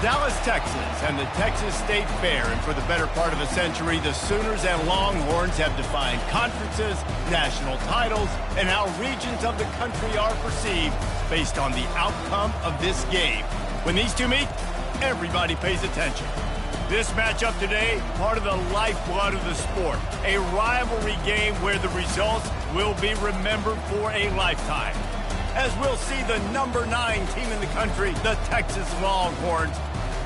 Dallas, Texas, and the Texas State Fair. And for the better part of a century, the Sooners and Longhorns have defined conferences, national titles, and how regions of the country are perceived based on the outcome of this game. When these two meet, everybody pays attention. This matchup today, part of the lifeblood of the sport. A rivalry game where the results will be remembered for a lifetime. As we'll see the number 9 team in the country, the Texas Longhorns,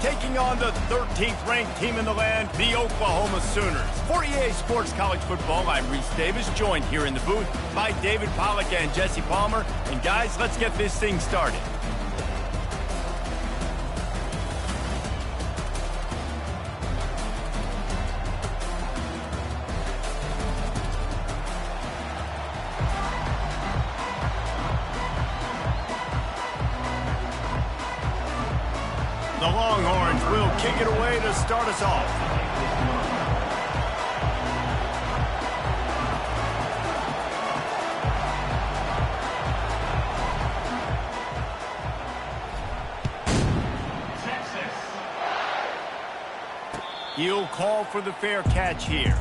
taking on the 13th ranked team in the land, the Oklahoma Sooners. For EA Sports College Football, I'm Reese Davis, joined here in the booth by David Pollack and Jesse Palmer. And guys, let's get this thing started. The Longhorns will kick it away to start us off. He'll call for the fair catch here.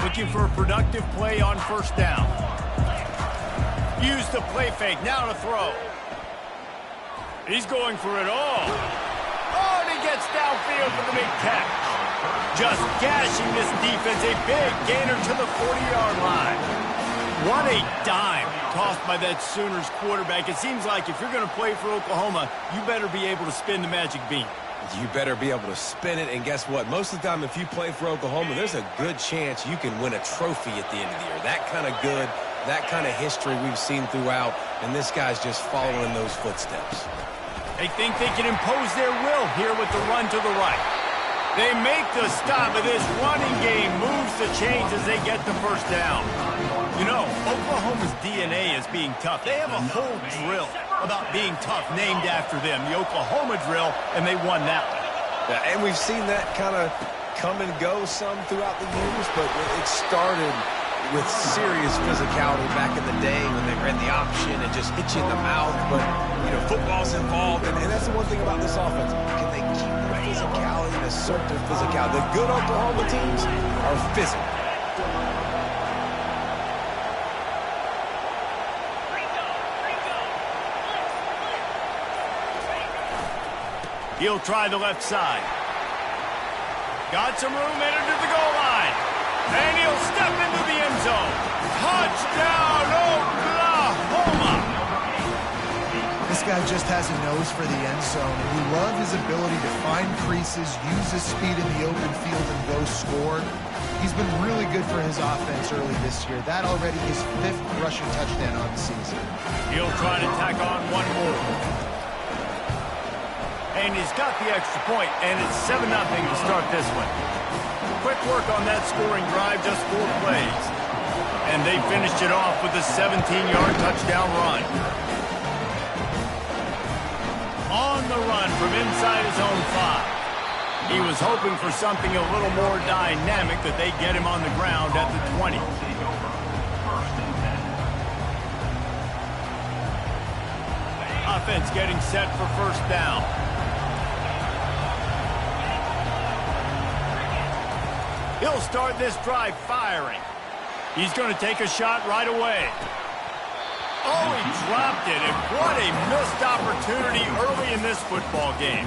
Looking for a productive play on first down. Use the play fake, now to throw. He's going for it all. Oh, and he gets downfield for the big catch. Just gashing this defense, a big gainer to the 40-yard line. What a dime tossed by that Sooners quarterback. It seems like if you're going to play for Oklahoma, you better be able to spin the magic bean. You better be able to spin it, and guess what? Most of the time, if you play for Oklahoma, there's a good chance you can win a trophy at the end of the year. That kind of good, that kind of history we've seen throughout, and this guy's just following those footsteps. They think they can impose their will here with the run to the right. They make the stop, but this running game moves the chains as they get the first down. You know, Oklahoma's DNA is being tough. They have a whole drill about being tough named after them, the Oklahoma drill, and they won that one. Yeah, and we've seen that kind of come and go some throughout the years, but it started with serious physicality back in the day when they ran the option and just hit you in the mouth. But, you know, football's involved, and that's the one thing about this offense. Can they keep their physicality and assert their physicality? The good Oklahoma teams are physical. He'll try the left side. Got some room, entered to the goal line. And he'll step into the end zone. Touchdown, Oklahoma! This guy just has a nose for the end zone, and we love his ability to find creases, use his speed in the open field, and go score. He's been really good for his offense early this year. That already his 5th rushing touchdown on the season. He'll try to tack on one more. And he's got the extra point, and it's 7-0 to start this one. Quick work on that scoring drive, just 4 plays. And they finished it off with a 17-yard touchdown run. On the run from inside his own 5. He was hoping for something a little more dynamic, that they get him on the ground at the 20. Offense getting set for first down. He'll start this drive firing. He's going to take a shot right away. Oh, he dropped it, and what a missed opportunity early in this football game.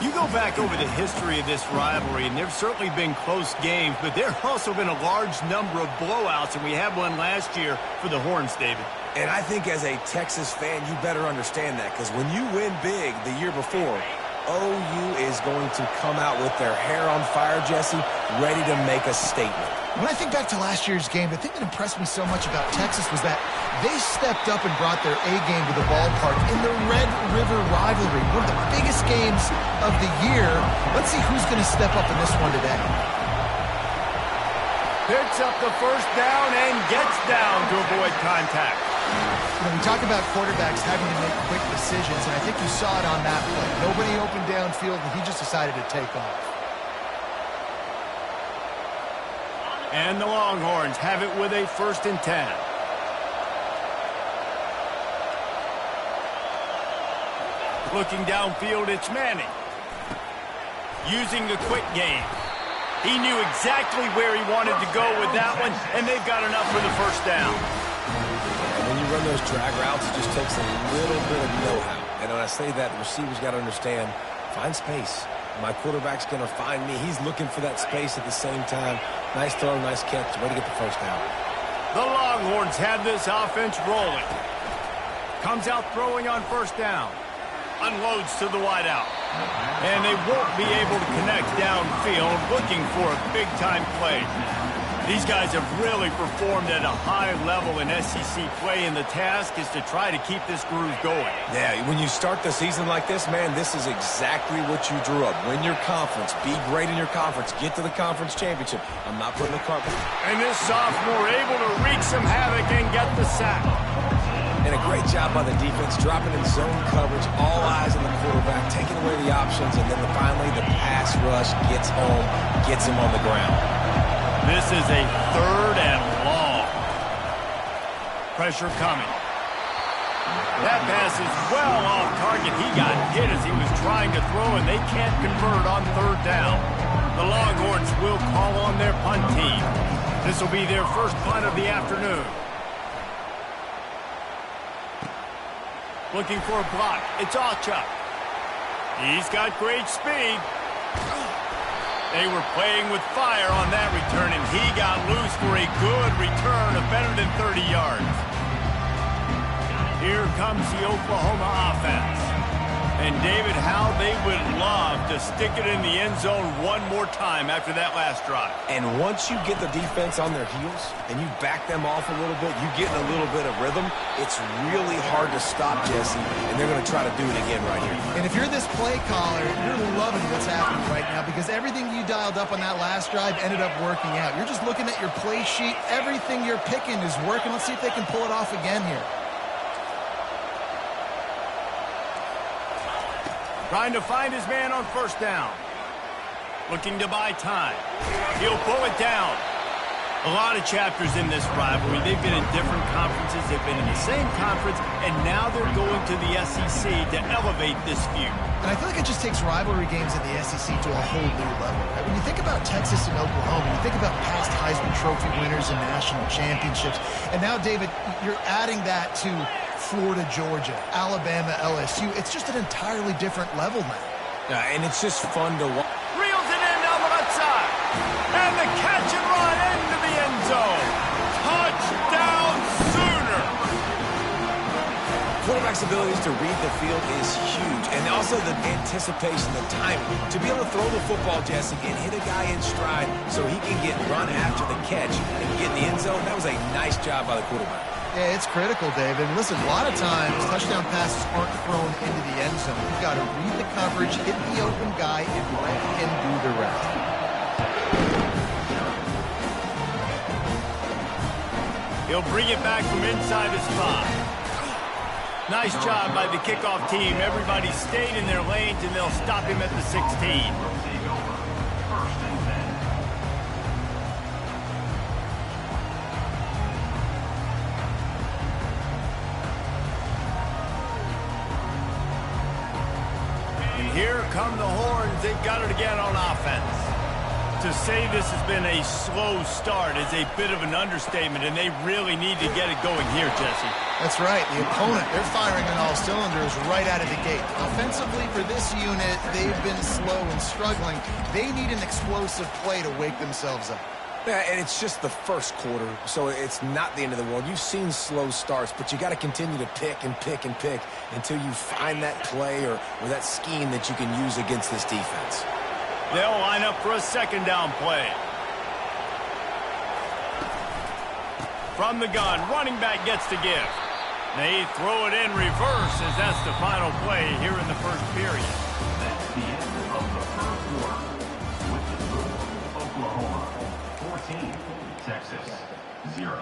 You go back over the history of this rivalry, and there have certainly been close games, but there have also been a large number of blowouts, and we had one last year for the Horns, David. And I think as a Texas fan, you better understand that, because when you win big the year before, OU is going to come out with their hair on fire, Jesse, ready to make a statement. When I think back to last year's game, the thing that impressed me so much about Texas was that they stepped up and brought their A-game to the ballpark in the Red River rivalry, one of the biggest games of the year. Let's see who's going to step up in this one today. Picks up the first down and gets down to avoid contact. We talk about quarterbacks having to make quick decisions, and I think you saw it on that play. Nobody open downfield, and he just decided to take off. And the Longhorns have it with a 1st and 10. Looking downfield, it's Manning. Using the quick game. He knew exactly where he wanted to go with that one, and they've got enough for the 1st down. And when you run those drag routes, it just takes a little bit of know-how. And when I say that, the receiver's got to understand, find space. My quarterback's going to find me. He's looking for that space at the same time. Nice throw, nice catch. Way to get the 1st down. The Longhorns have this offense rolling. Comes out throwing on 1st down. Unloads to the wideout. And they won't be able to connect downfield, looking for a big-time play. These guys have really performed at a high level in SEC play, and the task is to try to keep this groove going. Yeah, when you start the season like this, man, this is exactly what you drew up. Win your conference. Be great in your conference. Get to the conference championship. I'm not putting the carpet. And this sophomore able to wreak some havoc and get the sack. And a great job by the defense, dropping in zone coverage, all eyes on the quarterback, taking away the options, and then finally the pass rush gets home, gets him on the ground. This is a 3rd and long. Pressure coming. That pass is well off target. He got hit as he was trying to throw, and they can't convert on 3rd down. The Longhorns will call on their punt team. This will be their 1st punt of the afternoon. Looking for a block. It's Alchuk. He's got great speed. They were playing with fire on that return, and he got loose for a good return of better than 30 yards. Here comes the Oklahoma offense. And, David, how they would love to stick it in the end zone one more time after that last drive. And once you get the defense on their heels and you back them off a little bit, you get in a little bit of rhythm, it's really hard to stop, Jesse, and they're going to try to do it again right here. And if you're this play caller, you're loving what's happening right now because everything you dialed up on that last drive ended up working out. You're just looking at your play sheet. Everything you're picking is working. Let's see if they can pull it off again here. Trying to find his man on 1st down. Looking to buy time. He'll pull it down. A lot of chapters in this rivalry. They've been in different conferences. They've been in the same conference. And now they're going to the SEC to elevate this feud. And I feel like it just takes rivalry games in the SEC to a whole new level. Right? When you think about Texas and Oklahoma, you think about past Heisman Trophy winners and national championships. And now, David, you're adding that to Florida, Georgia, Alabama, LSU. It's just an entirely different level now. And it's just fun to watch. Reels it in down the left side. And the catch and run into the end zone. Touchdown, Sooner. Quarterback's abilities to read the field is huge. And also the anticipation, the timing. To be able to throw the football, Jesse, and hit a guy in stride so he can get run after the catch and get in the end zone, that was a nice job by the quarterback. Yeah, it's critical, David. Listen, a lot of times touchdown passes aren't thrown into the end zone. You've got to read the coverage, hit the open guy, and let him do the rest. He'll bring it back from inside his 5. Nice job by the kickoff team. Everybody stayed in their lanes, and they'll stop him at the 16. Here come the Horns. They've got it again on offense. To say this has been a slow start is a bit of an understatement, and they really need to get it going here, Jesse. That's right. The opponent, they're firing on all cylinders right out of the gate. Offensively, for this unit, they've been slow and struggling. They need an explosive play to wake themselves up. Yeah, and it's just the first quarter, so it's not the end of the world. You've seen slow starts, but you got to continue to pick and pick and pick until you find that play or that scheme that you can use against this defense. They'll line up for a 2nd down play. From the gun, running back gets to give. They throw it in reverse as that's the final play here in the 1st period. That's the end of the 1st quarter. With the score, Oklahoma 14, Texas 0.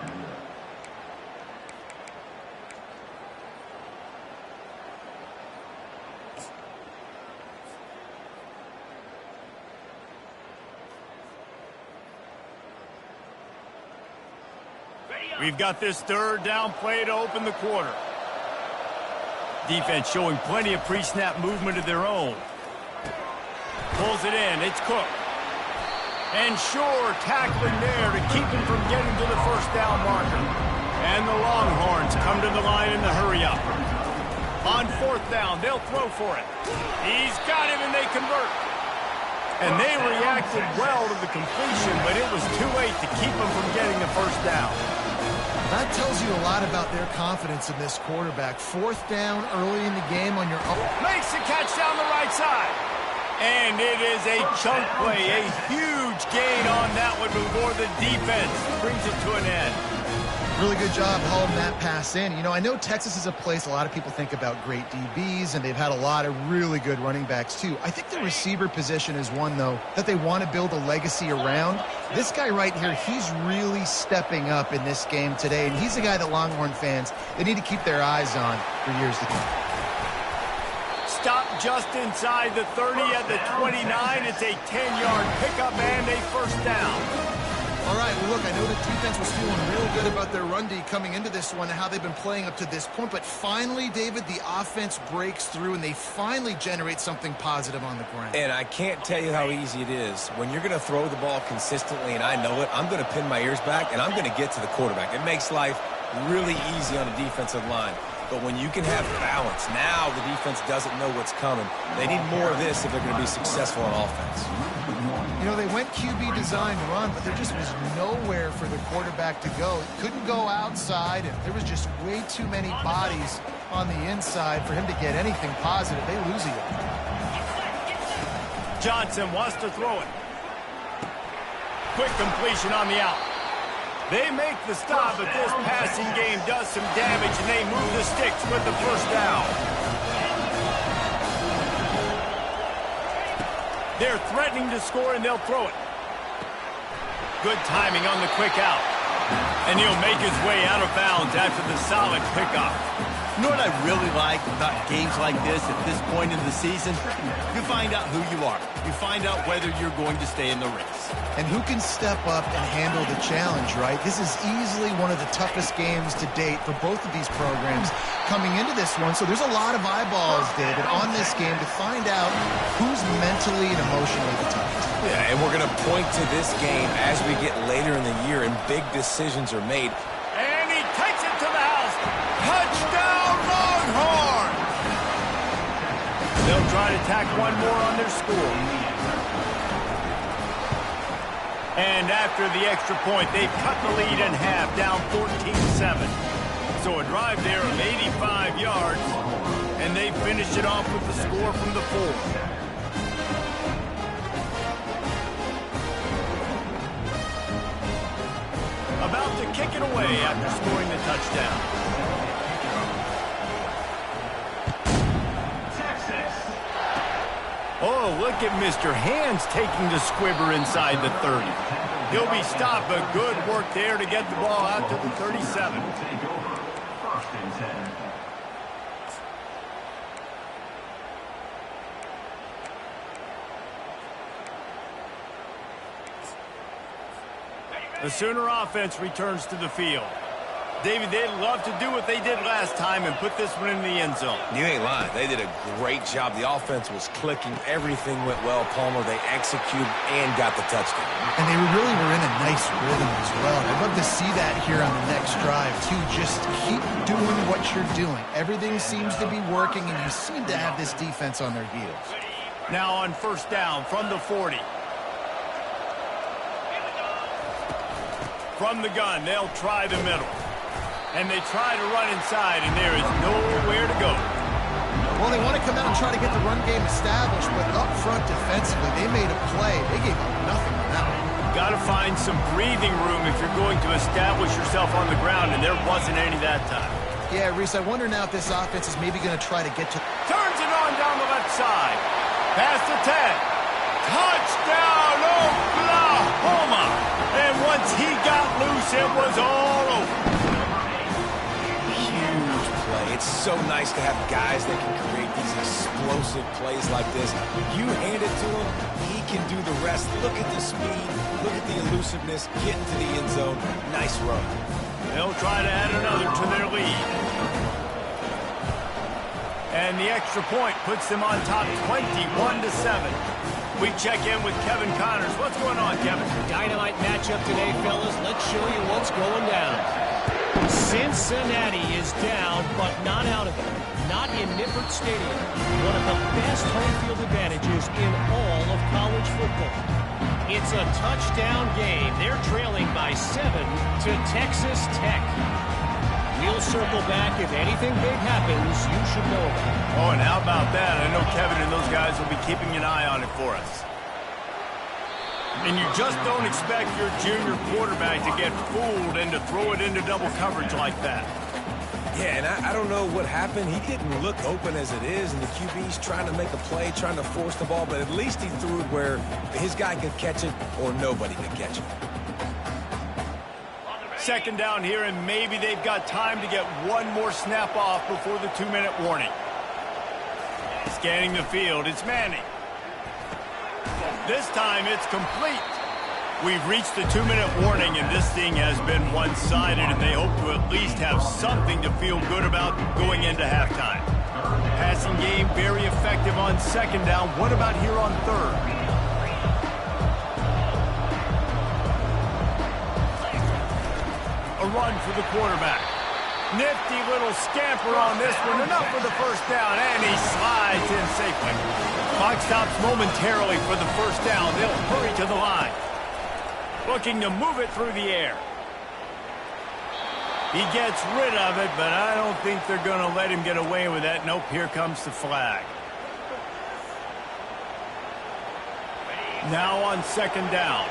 We've got this third down play to open the quarter. Defense showing plenty of pre-snap movement of their own. Pulls it in. It's Cook. And Shore tackling there to keep him from getting to the first down marker. And the Longhorns come to the line in the hurry-up. On fourth down, they'll throw for it. He's got him, and they convert. And they reacted well to the completion, but it was too late to keep them from getting the first down. That tells you a lot about their confidence in this quarterback. Fourth down early in the game on your own. Makes the catch down the right side. And it is a chunk play, a huge gain on that one before the defense brings it to an end. Really good job hauling that pass in. You know, I know Texas is a place a lot of people think about great DBs, and they've had a lot of really good running backs too. I think the receiver position is one, though, that they want to build a legacy around. This guy right here, he's really stepping up in this game today, and he's a guy that Longhorn fans, they need to keep their eyes on for years to come. Stop just inside the 30 at the 29. It's a 10-yard pickup and a first down. All right, well, look, I know the defense was feeling real good about their run D coming into this one and how they've been playing up to this point, but finally, David, the offense breaks through and they finally generate something positive on the ground. And I can't tell you how easy it is. When you're going to throw the ball consistently, and I know it, I'm going to pin my ears back, and I'm going to get to the quarterback. It makes life really easy on the defensive line. But when you can have balance, now the defense doesn't know what's coming. They need more of this if they're going to be successful on offense. You know, they went QB design run, but there just was nowhere for the quarterback to go. He couldn't go outside, and there was just way too many bodies on the inside for him to get anything positive. They lose a yard. Johnson wants to throw it. Quick completion on the out. They make the stop, but this passing game does some damage, and they move the sticks with the first down. They're threatening to score, and they'll throw it. Good timing on the quick out. And he'll make his way out of bounds after the solid pickup. You know what I really like about games like this at this point in the season? You find out who you are. You find out whether you're going to stay in the race. And who can step up and handle the challenge, right? This is easily one of the toughest games to date for both of these programs coming into this one. So there's a lot of eyeballs, David, on this game to find out who's mentally and emotionally the toughest. Yeah, and we're going to point to this game as we get later in the year and big decisions are made. And he takes it to the house. Touchdown, Longhorn! They'll try to tack one more on their score. And after the extra point, they've cut the lead in half, down 14-7. So a drive there of 85 yards, and they finish it off with the score from the 4. About to kick it away after scoring the touchdown. Oh, look at Mr. Hands taking the squibber inside the 30. He'll be stopped, but good work there to get the ball out to the 37. First and 10. The Sooner offense returns to the field. David, they'd love to do what they did last time and put this one in the end zone. You ain't lying. They did a great job. The offense was clicking. Everything went well, Palmer. They executed and got the touchdown. And they really were in a nice rhythm as well. I'd love to see that here on the next drive, too. Just keep doing what you're doing. Everything seems to be working, and you seem to have this defense on their heels. Now on first down from the 40. From the gun, they'll try the middle. And they try to run inside, and there is nowhere to go. Well, they want to come out and try to get the run game established, but up front defensively, they made a play. They gave up nothing on that one. Got to find some breathing room if you're going to establish yourself on the ground, and there wasn't any that time. Yeah, Reese, I wonder now if this offense is maybe going to try to get to... Turns it on down the left side. Pass to 10. Touchdown, Oklahoma! And once he got loose, it was all over. It's so nice to have guys that can create these explosive plays like this. You hand it to him, he can do the rest. Look at the speed, look at the elusiveness, getting to the end zone. Nice run. They'll try to add another to their lead. And the extra point puts them on top 21-7. We check in with Kevin Connors. What's going on, Kevin? Dynamite matchup today, fellas. Let's show you what's going down. Cincinnati is down, but not out of it. Not in Nippert Stadium. One of the best home field advantages in all of college football. It's a touchdown game. They're trailing by 7 to Texas Tech. We'll circle back. If anything big happens, you should know about it. Oh, and how about that? I know Kevin and those guys will be keeping an eye on it for us. And you just don't expect your junior quarterback to get fooled and to throw it into double coverage like that. Yeah, and I don't know what happened. He didn't look open as it is, and the QB's trying to make a play, trying to force the ball, but at least he threw it where his guy could catch it or nobody could catch it. Second down here, and maybe they've got time to get one more snap off before the 2-minute warning. Scanning the field, it's Manning. This time it's complete. We've reached the 2-minute warning, and this thing has been one-sided, and they hope to at least have something to feel good about going into halftime. Passing game very effective on second down. What about here on third? A run for the quarterback. Nifty little scamper on this one. Enough for the first down, and he slides in safely. Clock stops momentarily for the first down. They'll hurry to the line. Looking to move it through the air. He gets rid of it, but I don't think they're going to let him get away with that. Nope, here comes the flag. Now on second down.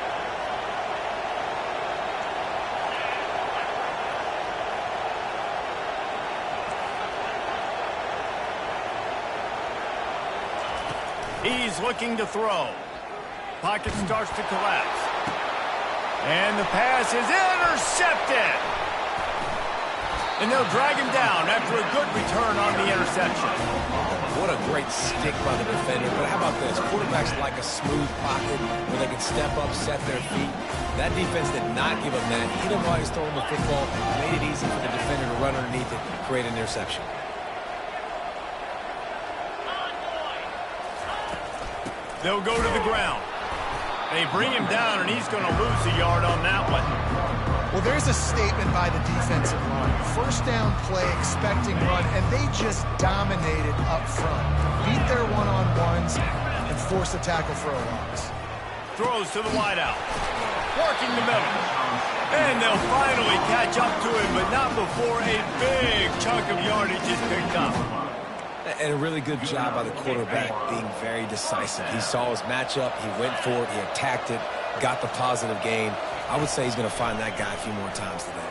He's looking to throw. Pocket starts to collapse. And the pass is intercepted. And they'll drag him down after a good return on the interception. What a great stick by the defender. But how about this? Quarterbacks like a smooth pocket where they can step up, set their feet. That defense did not give him that. Hit him while he's throwing the football. Made it easy for the defender to run underneath it, create an interception. They'll go to the ground. They bring him down, and he's going to lose a yard on that one. Well, there's a statement by the defensive line. First down play, expecting run, and they just dominated up front. Beat their one-on-ones and force a tackle for a loss. Throws to the wideout. Working the middle. And they'll finally catch up to him, but not before a big chunk of yardage is picked up. And a really good job by the quarterback being very decisive. He saw his matchup, he went for it, he attacked it, got the positive gain. I would say he's going to find that guy a few more times today.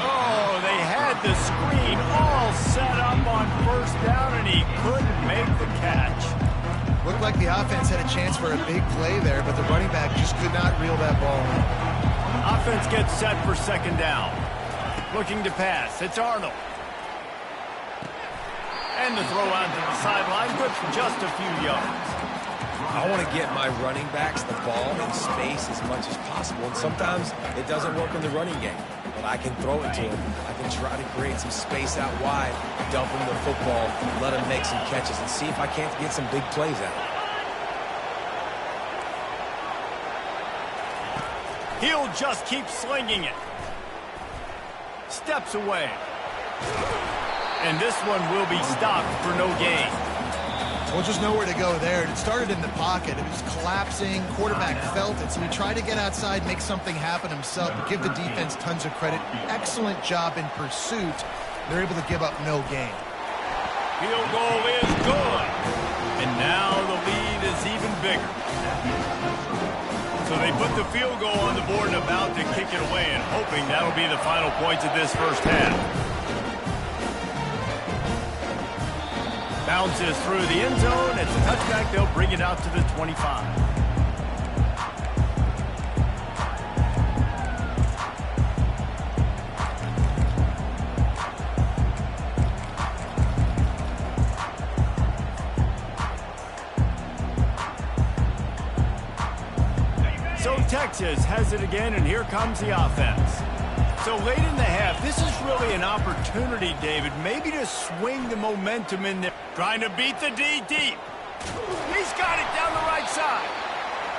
Oh, they had the screen all set up on first down, and he couldn't make the catch. Looked like the offense had a chance for a big play there, but the running back just could not reel that ball in. Offense gets set for second down. Looking to pass. It's Arnold. And the throw out to the sideline, good for just a few yards. I want to get my running backs the ball in space as much as possible, and sometimes it doesn't work in the running game. But I can throw it to him. I can try to create some space out wide, dump him the football, let him make some catches, and see if I can't get some big plays out. He'll just keep slinging it. Steps away. And this one will be stopped for no gain. Well, just nowhere to go there. It started in the pocket. It was collapsing. Quarterback felt it, so he tried to get outside, make something happen himself, but give the defense tons of credit. Excellent job in pursuit. They're able to give up no gain. Field goal is good. And now the lead is even bigger. So they put the field goal on the board and about to kick it away, and hoping that'll be the final points of this first half. Bounces through the end zone. It's a touchback. They'll bring it out to the 25. So Texas has it again, and here comes the offense. So late in the half, this is really an opportunity, David, maybe to swing the momentum in there. Trying to beat the D deep. He's got it down the right side.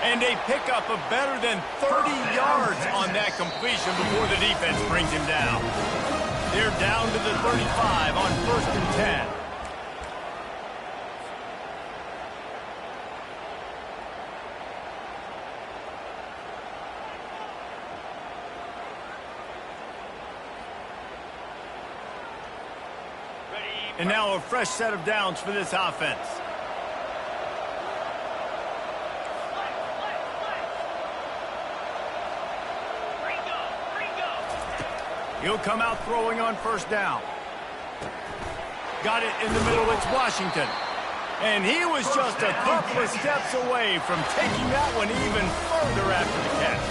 And they pick up a better than 30 yards on that completion before the defense brings him down. They're down to the 35 on 1st and 10. And now a fresh set of downs for this offense. He'll come out throwing on 1st down. Got it in the middle. It's Washington. And he was just a couple of steps away from taking that one even further after the catch.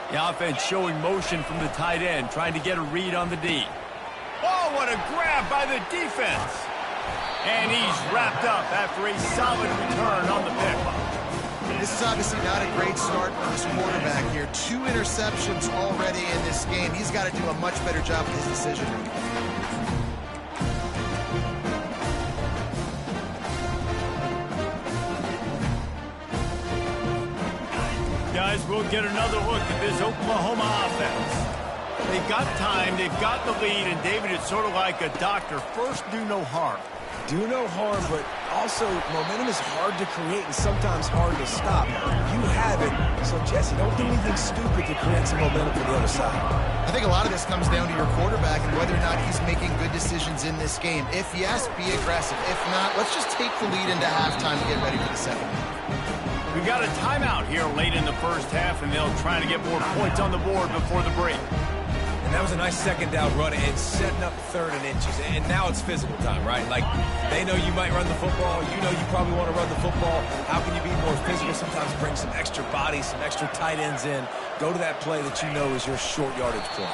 The offense showing motion from the tight end, trying to get a read on the D. Oh, what a grab by the defense. And he's wrapped up after a solid return on the pick. This is obviously not a great start for this quarterback here. 2 interceptions already in this game. He's got to do a much better job with his decision-making. Guys, we'll get another look at this Oklahoma offense. They've got time, they've got the lead, and David, it's sort of like a doctor. First, do no harm. Do no harm, but also momentum is hard to create and sometimes hard to stop. You have it, so Jesse, don't do anything stupid to create some momentum for the other side. I think a lot of this comes down to your quarterback and whether or not he's making good decisions in this game. If yes, be aggressive. If not, let's just take the lead into halftime and get ready for the second. We've got a timeout here late in the first half, and they'll try to get more points on the board before the break. And that was a nice 2nd down run and setting up 3rd and inches. And now it's physical time, right? Like, they know you might run the football. You know you probably want to run the football. How can you be more physical? Sometimes bring some extra bodies, some extra tight ends in. Go to that play that you know is your short yardage play.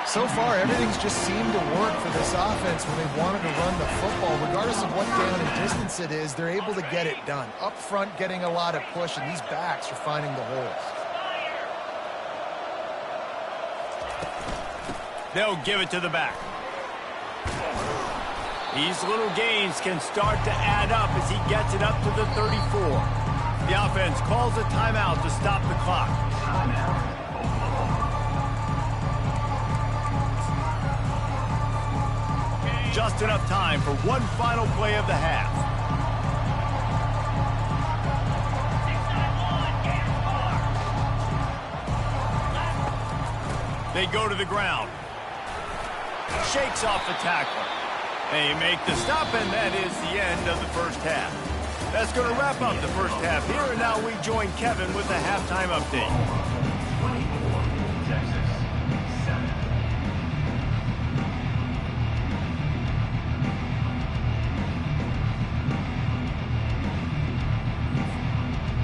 So far, everything's just seemed to work for this offense when they wanted to run the football. Regardless of what down and distance it is, they're able to get it done. Up front, getting a lot of push, and these backs are finding the holes. They'll give it to the back. These little gains can start to add up as he gets it up to the 34. The offense calls a timeout to stop the clock. Just enough time for one final play of the half. They go to the ground. Shakes off the tackler. They make the stop, and that is the end of the first half. That's going to wrap up the first half here, and now we join Kevin with the halftime update. 24, Texas, 7.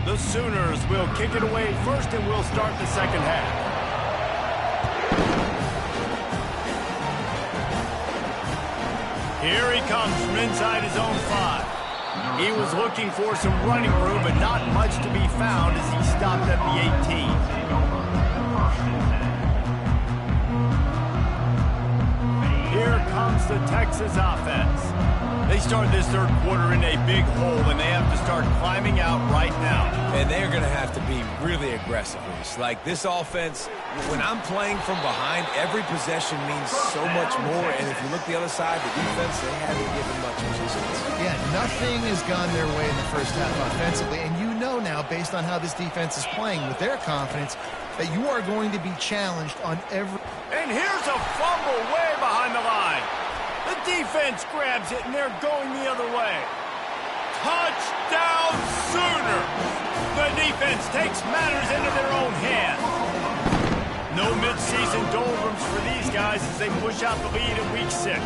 The Sooners will kick it away first, and we'll start the second half. Here he comes from inside his own 5. He was looking for some running room, but not much to be found as he stopped at the 18. Here comes the Texas offense. They start this third quarter in a big hole, and they have to start climbing out right now. And they're going to have to be really aggressive. Like this offense, when I'm playing from behind, every possession means so much more. And if you look the other side, the defense, they haven't given much resistance. Yeah, nothing has gone their way in the first half offensively. And you know now, based on how this defense is playing with their confidence, that you are going to be challenged on every... And here's a fumble way behind the line. The defense grabs it, and they're going the other way. Touchdown, Sooners! The defense takes matters into their own hands. No midseason doldrums for these guys as they push out the lead in Week 6.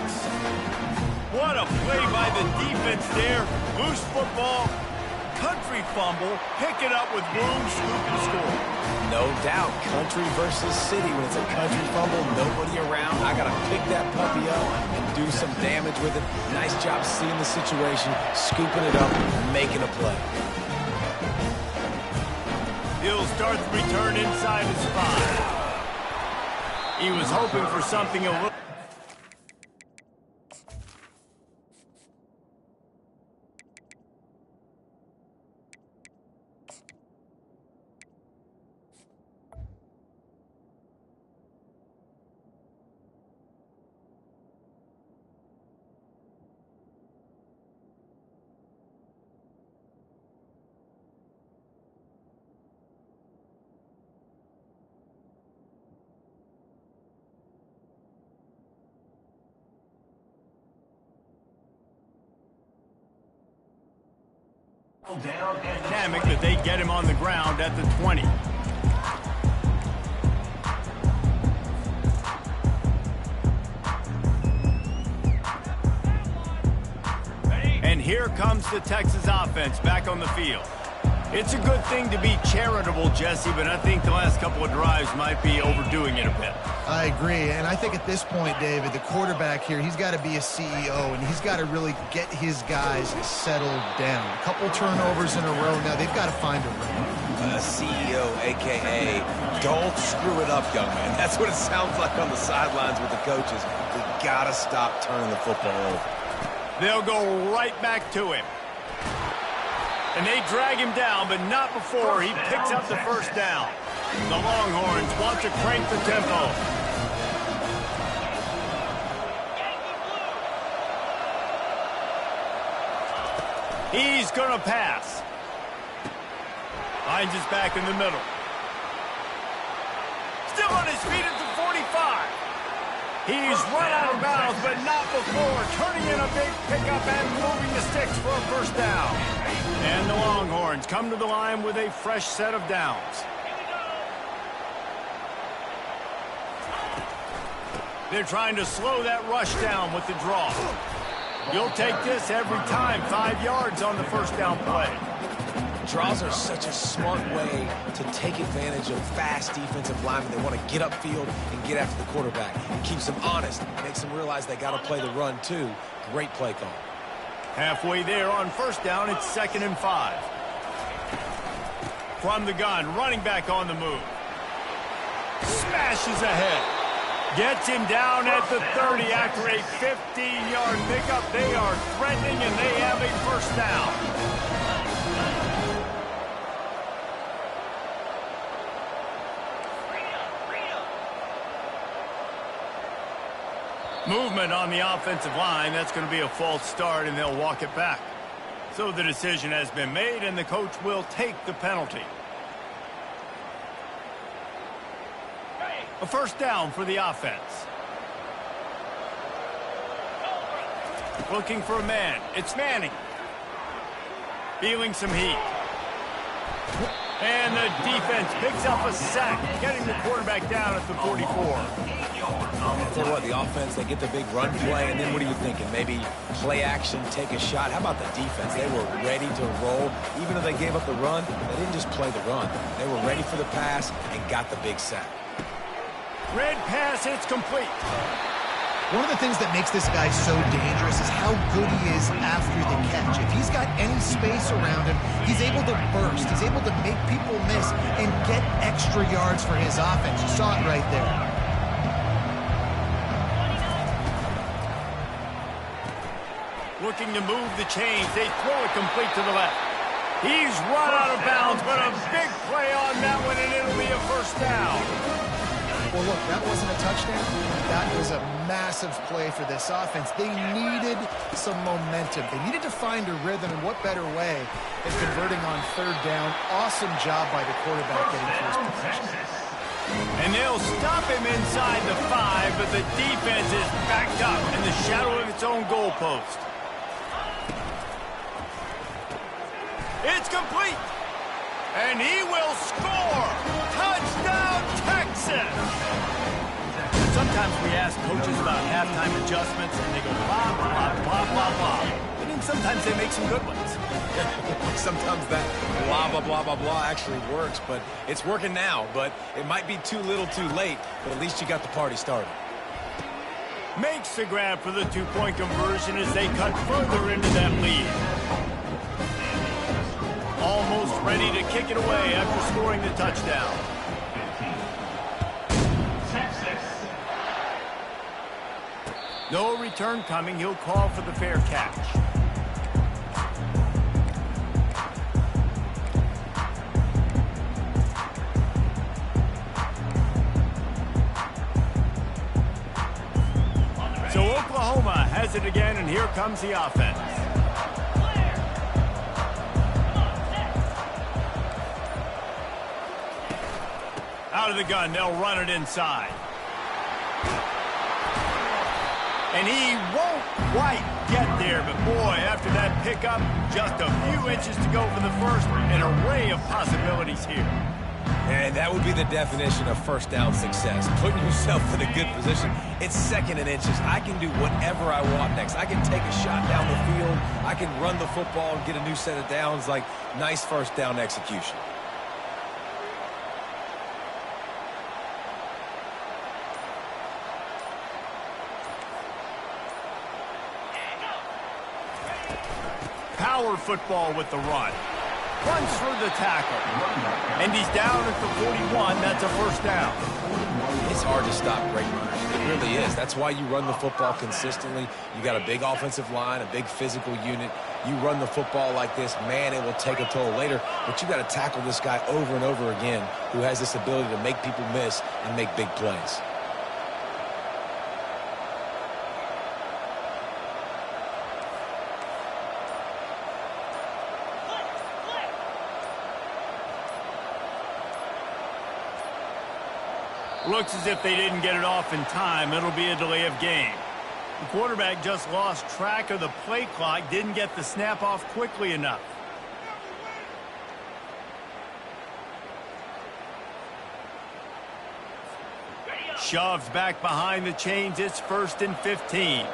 What a play by the defense there. Loose football, country fumble, pick it up with room, scoop, and score. No doubt, country versus city. When it's a country fumble, nobody around. I got to pick that puppy up and do some damage with it. Nice job seeing the situation, scooping it up, making a play. He'll start the return inside his 5. He was hoping for something a little... dynamic that they get him on the ground at the 20. And here comes the Texas offense back on the field. It's a good thing to be charitable, Jesse, but I think the last couple of drives might be overdoing it a bit. I agree, and I think at this point, David, the quarterback here, he's got to be a CEO, and he's got to really get his guys settled down. A couple turnovers in a row now. They've got to find a rhythm. CEO, a.k.a. don't screw it up, young man. That's what it sounds like on the sidelines with the coaches. We got to stop turning the football over. They'll go right back to him. And they drag him down, but not before he picks up the first down. The Longhorns want to crank the tempo. He's going to pass. Finds his back in the middle. Still on his feet at the 45. He's run out of bounds, but not before turning in a big pickup and moving the sticks for a first down. And the Longhorns come to the line with a fresh set of downs. They're trying to slow that rush down with the draw. You'll take this every time. 5 yards on the first down play. Draws are such a smart way to take advantage of fast defensive linemen. They want to get upfield and get after the quarterback. It keeps them honest. Makes them realize they got to play the run, too. Great play call. Halfway there on first down, it's 2nd and 5. From the gun, running back on the move. Smashes ahead. Gets him down at the 30 after a 15-yard pickup. They are threatening, and they have a first down. Movement on the offensive line. That's going to be a false start, and they'll walk it back. So the decision has been made, and the coach will take the penalty. A first down for the offense. Looking for a man. It's Manning. Feeling some heat. And the defense picks up a sack, getting the quarterback down at the 44. I tell you what, the offense, they get the big run play, and then what are you thinking? Maybe play action, take a shot. How about the defense? They were ready to roll. Even though they gave up the run, they didn't just play the run. They were ready for the pass and got the big sack. Red pass, it's complete. One of the things that makes this guy so dangerous is how good he is after the catch. If he's got any space around him, he's able to burst. He's able to make people miss and get extra yards for his offense. You saw it right there. Looking to move the chains. They throw it complete to the left. He's run out of bounds, but a big play on that one, and it'll be a first down. Well, look, that wasn't a touchdown. That was a massive play for this offense. They needed some momentum. They needed to find a rhythm, and what better way than converting on third down. Awesome job by the quarterback getting to his position. And they'll stop him inside the 5, but the defense is backed up in the shadow of its own goalpost. It's complete. And he will score. Touchdown, Texas. Sometimes we ask coaches about halftime adjustments, and they go blah, blah, blah, blah, blah. And then sometimes they make some good ones. Sometimes that blah, blah, blah, blah, blah actually works, but it's working now. But it might be too little too late, but at least you got the party started. Makes the grab for the two-point conversion as they cut further into that lead. Almost ready to kick it away after scoring the touchdown. 15. Texas. No return coming. He'll call for the fair catch. So Oklahoma has it again, and here comes the offense. Out of the gun, they'll run it inside. And he won't quite get there, but boy, after that pickup, just a few inches to go for the first. An array of possibilities here. And that would be the definition of first down success. Putting yourself in a good position. It's second and inches. I can do whatever I want next. I can take a shot down the field. I can run the football and get a new set of downs. Like, nice first down execution. Power football with the run. Runs through the tackle. And he's down at the 41. That's a first down. It's hard to stop great runners. It really is. That's why you run the football consistently. You got a big offensive line, a big physical unit. You run the football like this, man, it will take a toll later. But you got to tackle this guy over and over again who has this ability to make people miss and make big plays. Looks as if they didn't get it off in time. It'll be a delay of game. The quarterback just lost track of the play clock, didn't get the snap off quickly enough. Shoved back behind the chains. It's 1st and 15.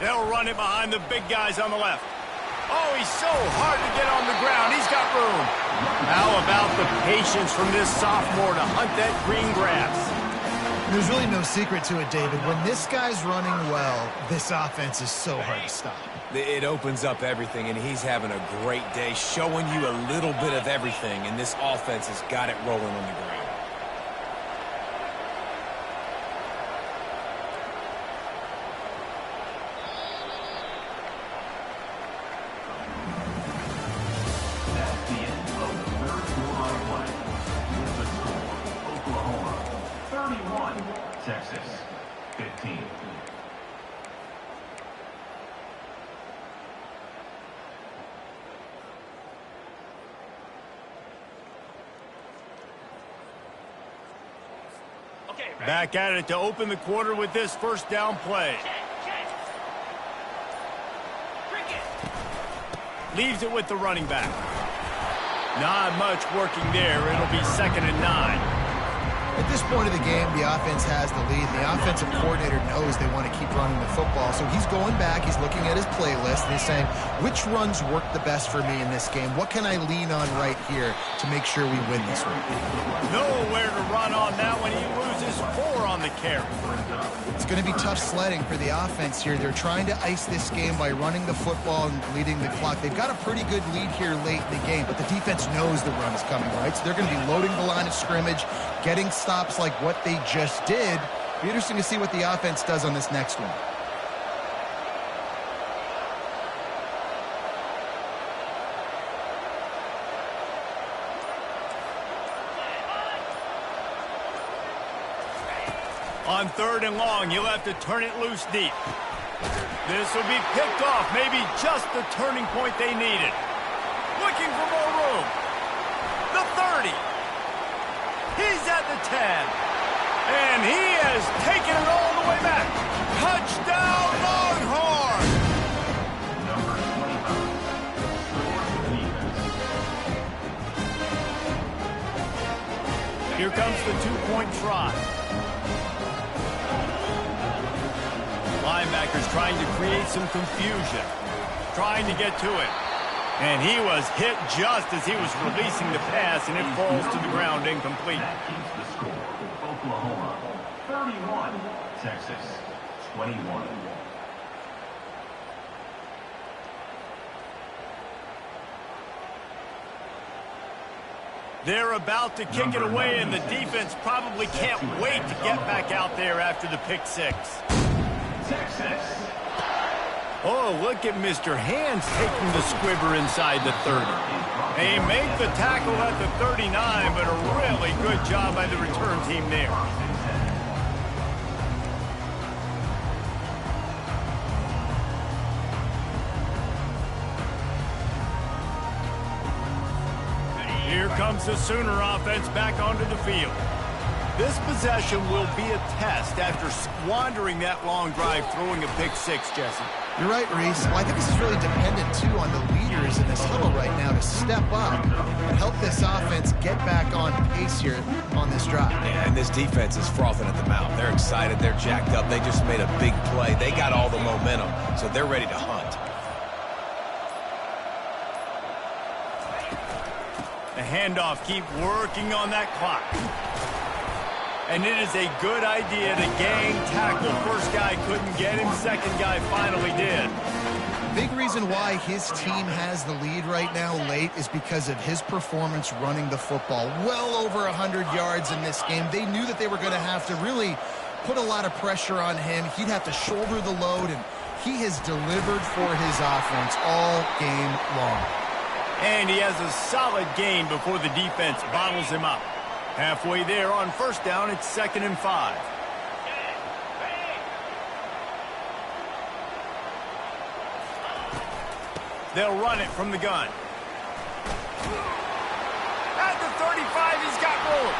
They'll run it behind the big guys on the left. Oh, he's so hard to get on the ground. He's got room. How about the patience from this sophomore to hunt that green grass? There's really no secret to it, David. When this guy's running well, this offense is so hard to stop. It opens up everything, and he's having a great day, showing you a little bit of everything, and this offense has got it rolling on the ground. That's the end of the third quarter of play. With the score, Oklahoma 31, Texas 15. Back at it to open the quarter with this first down play. Leaves it with the running back. Not much working there. It'll be 2nd and 9. At this point of the game, the offense has the lead. The offensive coordinator knows they want to keep running the football. So he's going back, he's looking at his playlist, and he's saying, which runs work the best for me in this game? What can I lean on right here to make sure we win this one? Nowhere to run on that one. He loses 4 on the carry. It's going to be tough sledding for the offense here. They're trying to ice this game by running the football and leading the clock. They've got a pretty good lead here late in the game, but the defense knows the run is coming, right? So they're going to be loading the line of scrimmage, getting stops like what they just did. Be interesting to see what the offense does on this next one. On 3rd and long, you'll have to turn it loose deep. This will be picked off, maybe just the turning point they needed. Looking for more room. The 30. He's at the 10. And he has taken it all the way back. Touchdown, Longhorn! Number 25. Here comes the 2-point try. Linebackers trying to create some confusion. Trying to get to it. And he was hit just as he was releasing the pass, and it falls to the ground incomplete. That keeps the score. Oklahoma 31, Texas 21. They're about to kick it away, and the defense probably can't wait to get back out there after the pick six. Texas. Oh, look at Mr. Hands taking the squibber inside the 30. They make the tackle at the 39, but a really good job by the return team there. Here comes the Sooner offense back onto the field. This possession will be a test after squandering that long drive throwing a pick six, Jesse. You're right, Reese. Well, I think this is really dependent, too, on the leaders in this huddle right now to step up and help this offense get back on pace here on this drive. Yeah, and this defense is frothing at the mouth. They're excited. They're jacked up. They just made a big play. They got all the momentum, so they're ready to hunt. The handoff, keep working on that clock. And it is a good idea to gang tackle. First guy couldn't get him, second guy finally did. Big reason why his team has the lead right now late is because of his performance running the football. Well over 100 yards in this game. They knew that they were going to have to really put a lot of pressure on him. He'd have to shoulder the load, and he has delivered for his offense all game long. And he has a solid gain before the defense bottles him up. Halfway there on first down, it's 2nd and 5. They'll run it from the gun. At the 35, he's got room.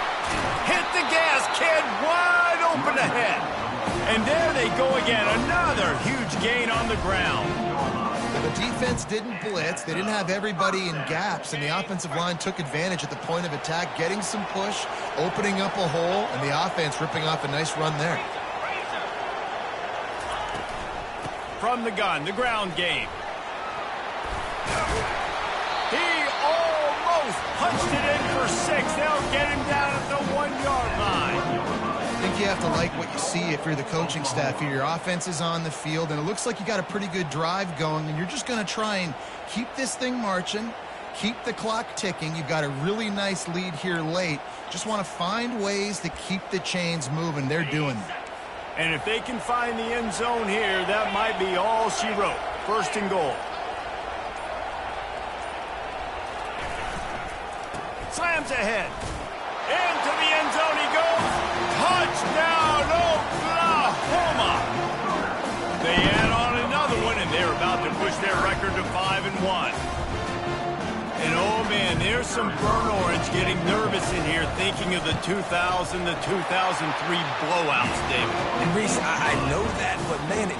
Hit the gas, kid, wide open ahead. And there they go again, another huge gain on the ground. The defense didn't blitz. They didn't have everybody in gaps, and the offensive line took advantage at the point of attack, getting some push, opening up a hole, and the offense ripping off a nice run there. From the gun, the ground game. He almost punched it in for 6. They'll get him down at the 1-yard line. I think you have to like what you see if you're the coaching staff here. Your offense is on the field, and it looks like you got a pretty good drive going, and you're just going to try and keep this thing marching, keep the clock ticking. You've got a really nice lead here late. Just want to find ways to keep the chains moving. They're doing that. And if they can find the end zone here, that might be all she wrote. 1st and goal. Slams ahead. Into the end zone he goes. Touchdown, Oklahoma! They add on another one, and they're about to push their record to 5-1. And oh man, there's some burn orange getting nervous in here, thinking of the 2000, the 2003 blowouts, David. And Reese, I know that, but man, it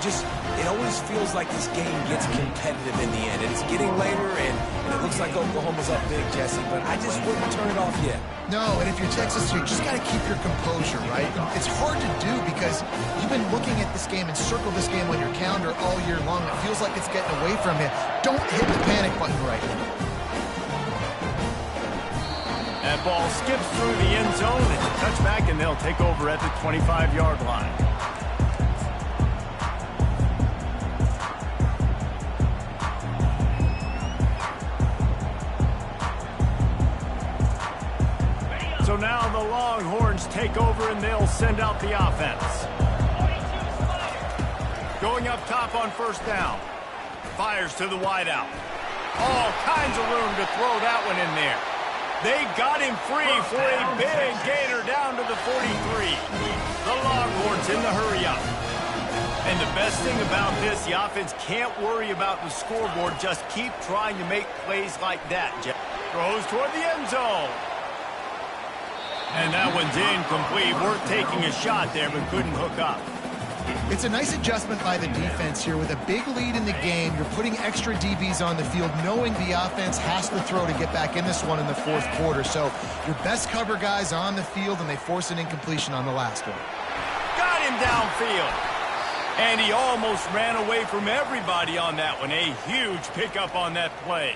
always feels like this game gets competitive in the end. And it's getting later, and it looks like Oklahoma's up big, Jesse, but I just wouldn't turn it off yet. No, and if you're Texas, you just got to keep your composure, right? It's hard to do because you've been looking at this game and circled this game on your calendar all year long. It feels like it's getting away from you. Don't hit the panic button right now. That ball skips through the end zone. It's a touchback, and they'll take over at the 25-yard line. So now the Longhorns take over, and they'll send out the offense. Going up top on first down. Fires to the wideout. All kinds of room to throw that one in there. They got him free for a big gainer down to the 43. The Longhorns in the hurry-up. And the best thing about this, the offense can't worry about the scoreboard. Just keep trying to make plays like that. Throws toward the end zone. And that one's incomplete. Worth taking a shot there, but couldn't hook up. It's a nice adjustment by the defense here. With a big lead in the game, you're putting extra DBs on the field, knowing the offense has to throw to get back in this one in the 4th quarter. So your best cover guys on the field, and they force an incompletion on the last one. Got him downfield. And he almost ran away from everybody on that one. A huge pickup on that play.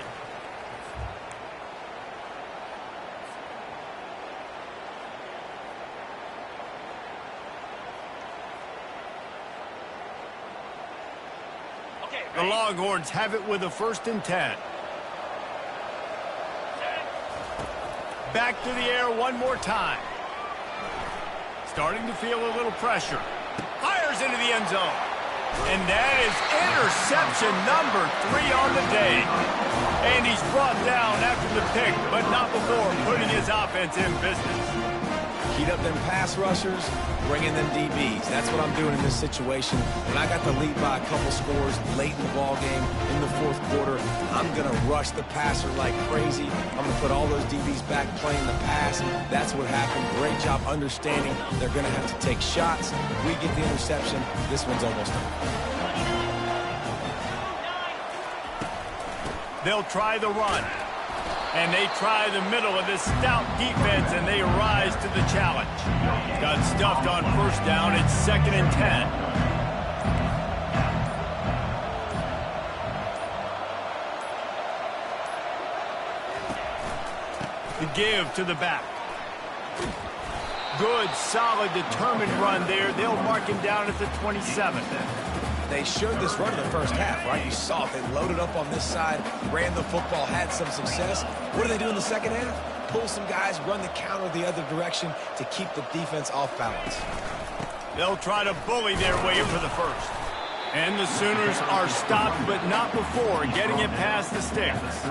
The Longhorns have it with a 1st and 10. Back to the air one more time. Starting to feel a little pressure. Fires into the end zone. And that is interception number 3 on the day. And he's brought down after the pick, but not before putting his offense in business. Heat up them pass rushers, bring in them DBs. That's what I'm doing in this situation. When I got the lead by a couple scores late in the ball game, in the fourth quarter, I'm going to rush the passer like crazy. I'm going to put all those DBs back playing the pass. That's what happened. Great job understanding they're going to have to take shots. We get the interception. This one's almost over. They'll try the run. And they try the middle of this stout defense, and they rise to the challenge. Got stuffed on first down. It's 2nd and 10. The give to the back. Good, solid, determined run there. They'll mark him down at the 27. They showed this run in the first half, right? You saw it. They loaded up on this side, ran the football, had some success. What do they do in the second half? Pull some guys, run the counter the other direction to keep the defense off balance. They'll try to bully their way for the first. And the Sooners are stopped, but not before getting it past the sticks.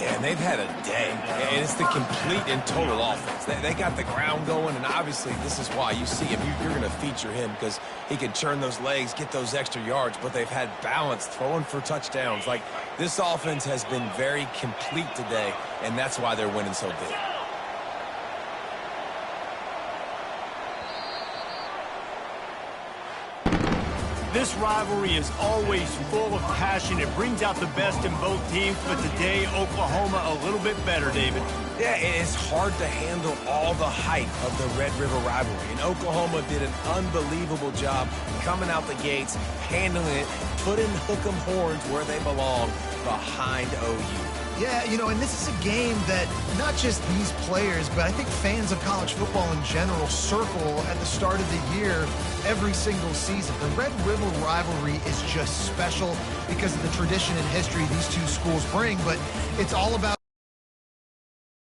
Yeah, and they've had a day. And it's the complete and total offense. They got the ground going, and obviously this is why you see him. You're going to feature him because he can churn those legs, get those extra yards, but they've had balance, throwing for touchdowns. Like, this offense has been very complete today, and that's why they're winning so big. This rivalry is always full of passion. It brings out the best in both teams, but today, Oklahoma a little bit better, David. Yeah, it's hard to handle all the hype of the Red River rivalry. And Oklahoma did an unbelievable job coming out the gates, handling it, putting Hook'em horns where they belong, behind OU. Yeah, you know, and this is a game that not just these players, but I think fans of college football in general circle at the start of the year every single season. The Red River rivalry is just special because of the tradition and history these two schools bring, but it's all about